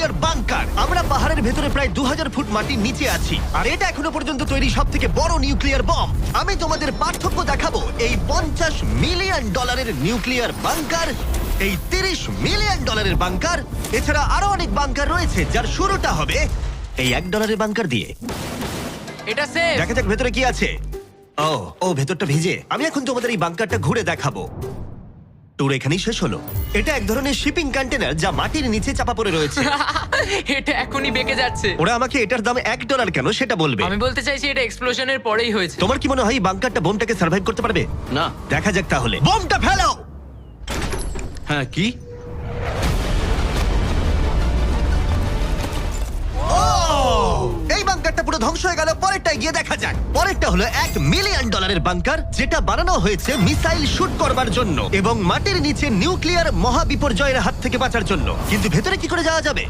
Nuclear bunker. আমরা পাহাড়ের ভেতরে প্রায় 2000 ফুট মাটির নিচে আছি, আর এটা এখনো পর্যন্ত তৈরি সবথেকে বড় নিউক্লিয়ার বম। আমি তোমাদের পার্থক্য দেখাবো এই $50 মিলিয়ন নিউক্লিয়ার বাংকার, এই $30 মিলিয়ন বাংকার, এছাড়া আরো অনেক বাংকার রয়েছে যার শুরুটা হবে এই $1 বাংকার দিয়ে। এটা সেফ। দেখা যাক ভেতরে কি আছে। ও ভেতরটা ভিজে। আমি এখন তোমাদের এই বাংকারটা ঘুরে দেখাবো। ট্যুর এখানেই শেষ হলো। এটা এক ধরনের শিপিং কন্টেনার যা মাটির নিচে চাপা পড়ে রয়েছে। এটা এখনই বেঁকে যাচ্ছে। ওরা আমাকে এটার দাম $1 কেন সেটা বলবে। আমি বলতে চাইছি এটা এক্সপ্লোশনের পরেই হয়েছে। তোমার কি মনে হয় এই বাংকারটা বোমটাকে সার্ভাইভ করতে পারবে? না। দেখা যাক তাহলে। বোমটা ফেলো। হ্যাঁ, কি? এই বাংকারটা পুরো ধ্বংস হয়ে গেল। পরেরটা গিয়ে দেখা যাক। পরেরটা হলো $1 মিলিয়ন বাংকার, যেটা বানানো হয়েছে মিসাইল শুট করবার জন্য এবং মাটির নিচে নিউক্লিয়ার মহাবিপর্যয়ের হাত থেকে বাঁচার জন্য। কিন্তু ভেতরে কি করে যাওয়া যাবে?